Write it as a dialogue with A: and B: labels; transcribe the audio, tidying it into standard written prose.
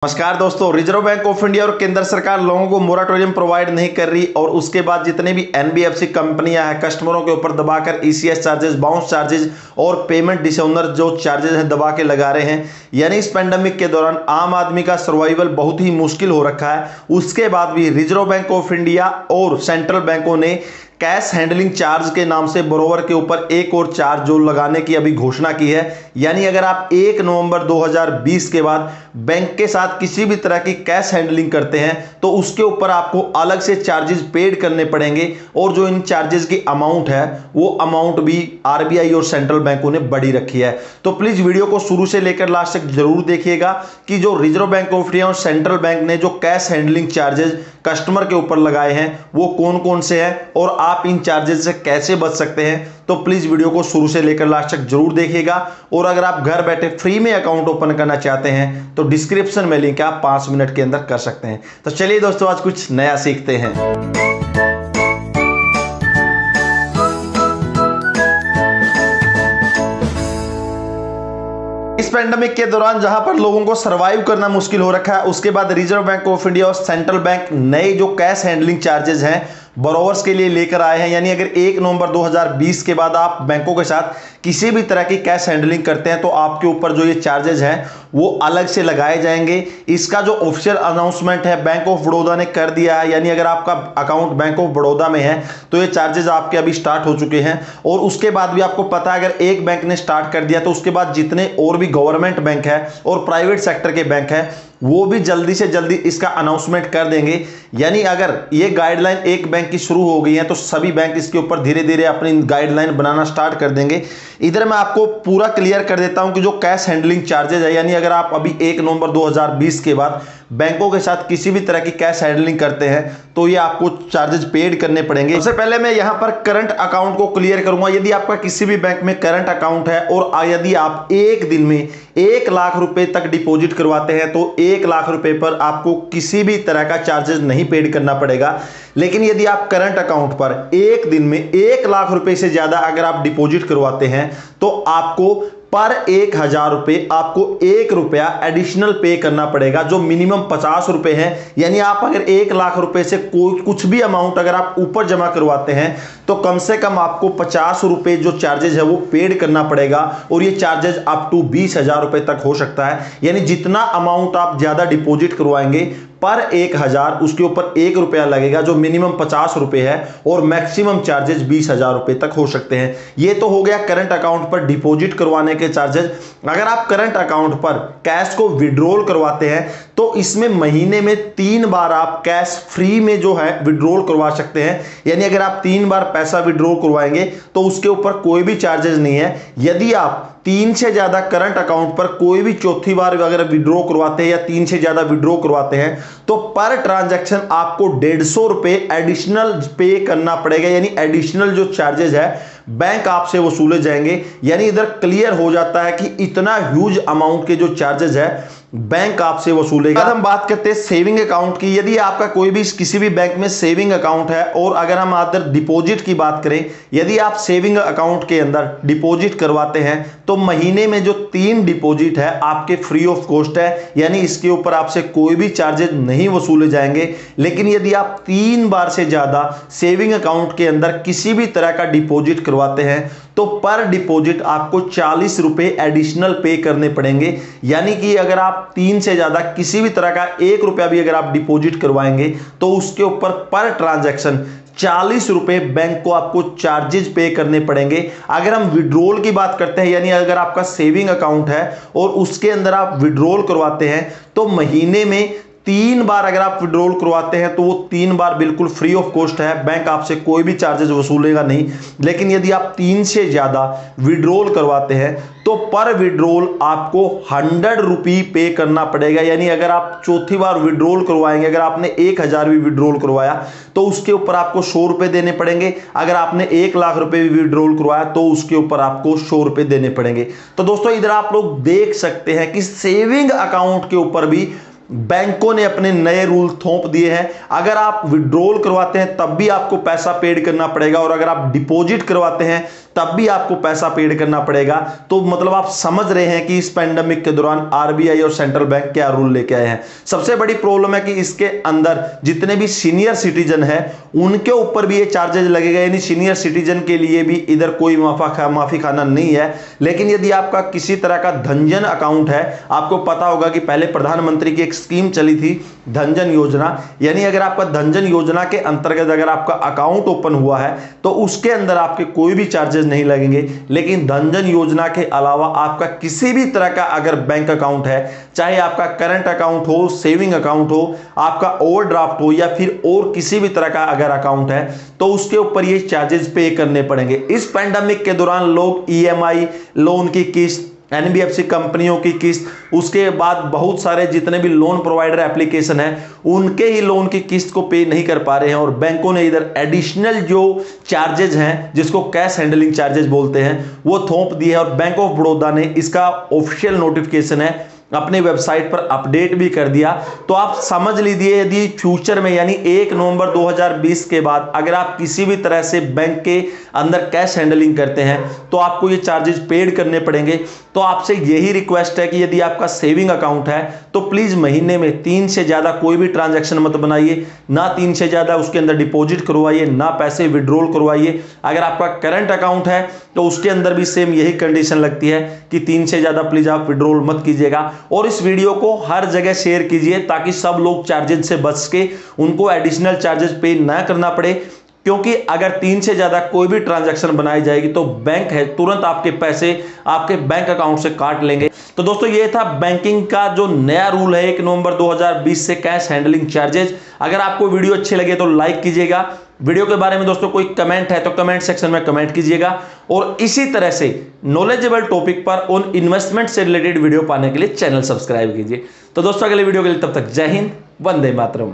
A: नमस्कार दोस्तों। Reserve bank of India और केंद्र सरकार लोगों को मोराटोरियम प्रोवाइड नहीं कर रही और उसके बाद जितने भी एनबीएफसी कंपनियां हैं कस्टमरों के ऊपर दबाकर ईसीएस चार्जेस, बाउंस चार्जेस और पेमेंट डिसऑनर जो चार्जेस हैं दबा के लगा रहे हैं। यानी इस पेंडेमिक के दौरान आम आदमी का सर्वाइवल बहुत ही मुश्किल हो रखा है। उसके बाद भी रिजर्व बैंक ऑफ इंडिया और सेंट्रल बैंकों ने कैश हैंडलिंग चार्ज के नाम से बोरोवर के ऊपर एक और चार्ज जो लगाने की अभी घोषणा की है। यानी अगर आप 1 नवंबर 2020 के बाद बैंक के साथ किसी भी तरह की कैश हैंडलिंग करते हैं तो उसके ऊपर आपको अलग से चार्जेस पेड करने पड़ेंगे और जो इन चार्जेस की अमाउंट है वो अमाउंट भी आरबीआई और सेंट्रल बैंकों ने बढ़ी रखी है। तो प्लीज वीडियो को शुरू से लेकर लास्ट तक जरूर देखिएगा कि जो रिजर्व बैंक ऑफ इंडिया और सेंट्रल बैंक ने जो कैश हैंडलिंग चार्जेस कस्टमर के ऊपर लगाए हैं वो कौन कौन से हैं और आप इन चार्जेस से कैसे बच सकते हैं। तो प्लीज वीडियो को शुरू से लेकर लास्ट तक जरूर देखिएगा। और अगर आप घर बैठे फ्री में अकाउंट ओपन करना चाहते हैं तो डिस्क्रिप्शन में लिंक है, आप 5 मिनट के अंदर कर सकते हैं। तो चलिए दोस्तों, आज कुछ नया सीखते हैं। इस पेंडेमिक के दौरान जहां पर लोगों को सरवाइव करना मुश्किल हो रखा है, उसके बाद रिजर्व बैंक ऑफ इंडिया और सेंट्रल बैंक नए जो कैश हैंडलिंग चार्जेस हैं बोरोवर्स के लिए लेकर आए हैं। यानी अगर 1 नवंबर 2020 के बाद आप बैंकों के साथ किसी भी तरह की कैश हैंडलिंग करते हैं तो आपके ऊपर जो ये चार्जेस हैं वो अलग से लगाए जाएंगे। इसका जो ऑफिशियल अनाउंसमेंट है बैंक ऑफ बड़ौदा ने कर दिया है। यानी अगर आपका अकाउंट बैंक ऑफ बड़ौदा में है तो ये चार्जेस आपके अभी स्टार्ट हो चुके हैं। और उसके बाद भी आपको पता है अगर एक बैंक ने स्टार्ट कर दिया तो उसके बाद जितने और भी गवर्नमेंट बैंक है और प्राइवेट सेक्टर के बैंक है वो भी जल्दी से जल्दी इसका अनाउंसमेंट कर देंगे। यानी अगर ये गाइडलाइन एक बैंक की शुरू हो गई है तो सभी बैंक इसके ऊपर धीरे धीरे अपनी गाइडलाइन बनाना स्टार्ट कर देंगे। इधर मैं आपको पूरा क्लियर कर देता हूं कि जो कैश हैंडलिंग चार्जेस है, यानी अगर आप अभी 1 नवंबर 2020 के बाद बैंकों के साथ किसी भी तरह की कैश हैंडलिंग करते हैं तो ये आपको चार्जेस पेड करने पड़ेंगे। सबसे पहले मैं यहां पर करंट अकाउंट को क्लियर करूंगा। यदि आपका किसी भी बैंक में करंट अकाउंट है और यदि आप एक दिन में 1 लाख रुपए तक डिपॉजिट करवाते हैं तो 1 लाख रुपए पर आपको किसी भी तरह का चार्जेस नहीं पेड करना पड़ेगा। लेकिन यदि आप करंट अकाउंट पर एक दिन में 1 लाख रुपए से ज्यादा अगर आप डिपॉजिट करवाते हैं तो आपको पर 1000 रुपए आपको 1 रुपया एडिशनल पे करना पड़ेगा, जो मिनिमम 50 रुपए है। यानी आप अगर 1 लाख रुपए से कोई कुछ भी अमाउंट अगर आप ऊपर जमा करवाते हैं तो कम से कम आपको 50 रुपए जो चार्जेस है वो पेड करना पड़ेगा। और ये चार्जेस अप टू 20,000 रुपए तक हो सकता है। यानी जितना अमाउंट आप ज्यादा डिपॉजिट करवाएंगे पर 1000 उसके ऊपर 1 रुपया लगेगा, जो मिनिमम 50 रुपए है और मैक्सिमम चार्जेस 20,000 रुपए तक हो सकते हैं। ये तो हो गया करंट अकाउंट पर डिपॉजिट करवाने के चार्जेस। अगर आप करंट अकाउंट पर कैश को विड्रॉल करवाते हैं तो इसमें महीने में 3 बार आप कैश फ्री में जो है विड्रॉल करवा सकते हैं। यानी अगर आप 3 बार पैसा विड्रॉल करवाएंगे तो उसके ऊपर कोई भी चार्जेस नहीं है। यदि आप 3 से ज्यादा करंट अकाउंट पर कोई भी चौथी बार अगर विड्रॉ करवाते हैं या 3 से ज्यादा विड्रॉ करवाते हैं तो पर ट्रांजैक्शन आपको 150 रुपए एडिशनल पे करना पड़ेगा। यानी एडिशनल जो चार्जेस है बैंक आपसे वसूले जाएंगे। यानी इधर क्लियर हो जाता है कि इतना ह्यूज अमाउंट के जो चार्जेस है बैंक आपसे वसूलेगा। हम बात करते हैं सेविंग अकाउंट की। यदि आपका कोई भी किसी भी बैंक में सेविंग अकाउंट है और अगर हम अदर डिपॉजिट की बात करें, यदि आप सेविंग अकाउंट के अंदर डिपॉजिट करवाते हैं तो महीने में जो 3 डिपॉजिट है आपके फ्री ऑफ कॉस्ट है। यानी इसके ऊपर आपसे कोई भी चार्जेस नहीं वसूले जाएंगे। लेकिन यदि आप 3 बार से ज्यादा सेविंग अकाउंट के अंदर किसी भी तरह का डिपॉजिट करवाते हैं तो पर डिपॉजिट आपको 40 रुपए एडिशनल पे करने पड़ेंगे। यानी कि अगर आप 3 से ज्यादा किसी भी तरह का 1 रुपया भी अगर आप डिपॉजिट करवाएंगे तो उसके ऊपर पर ट्रांजैक्शन 40 रुपए बैंक को आपको चार्जेस पे करने पड़ेंगे। अगर हम विड्रॉल की बात करते हैं, यानी अगर आपका सेविंग अकाउंट है और उसके अंदर आप विड्रॉल करवाते हैं तो महीने में 3 बार अगर आप विड्रॉल करवाते हैं तो वो 3 बार बिल्कुल फ्री ऑफ कॉस्ट है, बैंक आपसे कोई भी चार्जेस वसूलेगा नहीं। लेकिन यदि आप 3 से ज्यादा विड्रॉल करवाते हैं तो पर विड्रॉल आपको 100 रुपये पे करना पड़ेगा। यानी अगर आप चौथी बार विड्रॉल करवाएंगे, अगर आपने 1000 भी विड्रॉल करवाया तो उसके ऊपर आपको 100 रुपए देने पड़ेंगे। अगर आपने 1 लाख रुपए भी विड्रॉल करवाया तो उसके ऊपर आपको 100 रुपए देने पड़ेंगे। तो दोस्तों इधर आप लोग देख सकते हैं कि सेविंग अकाउंट के ऊपर भी बैंकों ने अपने नए रूल थोप दिए हैं। अगर आप विड्रॉल करवाते हैं तब भी आपको पैसा पेड करना पड़ेगा और अगर आप डिपॉजिट करवाते हैं तब भी आपको पैसा पेड करना पड़ेगा। तो मतलब आप समझ रहे हैं कि इस पेंडेमिक के दौरान आरबीआई और सेंट्रल बैंक क्या रूल लेके आए हैं। सबसे बड़ी प्रॉब्लम है कि इसके अंदर जितने भी सीनियर सिटीजन है उनके ऊपर भी ये चार्जेस लगेगा, यानी सीनियर सिटीजन के लिए भी इधर कोई माफी खाना नहीं है। लेकिन यदि आपका किसी तरह का धनजन अकाउंट है, आपको पता होगा कि पहले प्रधानमंत्री की एक स्कीम चली थी धनजन योजना, यानी अगर आपका धनजन योजना के अंतर्गत अगर आपका अकाउंट ओपन हुआ है तो उसके अंदर आपके कोई भी चार्जेस नहीं लगेंगे। लेकिन धनजन योजना के अलावा आपका किसी भी तरह का अगर बैंक अकाउंट है, चाहे आपका करंट अकाउंट हो, सेविंग अकाउंट हो, आपका ओवरड्राफ्ट हो या फिर और किसी भी तरह का अगर अकाउंट है, तो उसके ऊपर ये चार्जेस पे करने पड़ेंगे। इस पैंडेमिक के दौरान लोग ईएमआई, लोन की किस्त, एनबीएफसी कंपनियों की किस्त, उसके बाद बहुत सारे जितने भी लोन प्रोवाइडर एप्लीकेशन है उनके ही लोन की किस्त को पे नहीं कर पा रहे हैं, और बैंकों ने इधर एडिशनल जो चार्जेज हैं जिसको कैश हैंडलिंग चार्जेज बोलते हैं वो थोप दिए है। और बैंक ऑफ बड़ौदा ने इसका ऑफिशियल नोटिफिकेशन है अपने वेबसाइट पर अपडेट भी कर दिया। तो आप समझ लीजिए यदि फ्यूचर में यानी 1 नवंबर 2020 के बाद अगर आप किसी भी तरह से बैंक के अंदर कैश हैंडलिंग करते हैं तो आपको ये चार्जेस पेड करने पड़ेंगे। तो आपसे यही रिक्वेस्ट है कि यदि आपका सेविंग अकाउंट है तो प्लीज महीने में 3 से ज्यादा कोई भी ट्रांजैक्शन मत बनाइए, ना 3 से ज्यादा उसके अंदर डिपॉजिट करवाइए, ना पैसे विड्रॉल करवाइए। अगर आपका करंट अकाउंट है तो उसके अंदर भी सेम यही कंडीशन लगती है कि 3 से ज्यादा प्लीज आप विड्रॉल मत कीजिएगा। और इस वीडियो को हर जगह शेयर कीजिए ताकि सब लोग चार्जेस से बच के उनको एडिशनल चार्जेस पे ना करना पड़े, क्योंकि अगर 3 से ज्यादा कोई भी ट्रांजैक्शन बनाई जाएगी तो बैंक है तुरंत आपके पैसे आपके बैंक अकाउंट से काट लेंगे। तो दोस्तों ये था बैंकिंग का जो नया रूल है 1 नवंबर 2020 से कैश हैंडलिंग चार्जेस। अगर आपको वीडियो अच्छे लगे तो लाइक कीजिएगा। वीडियो के बारे में दोस्तों कोई कमेंट है तो कमेंट सेक्शन में कमेंट कीजिएगा, और इसी तरह से नॉलेजेबल टॉपिक पर उन इन्वेस्टमेंट से रिलेटेड वीडियो पाने के लिए चैनल सब्सक्राइब कीजिए। तो दोस्तों अगले वीडियो के लिए तब तक जय हिंद, वंदे मातरम।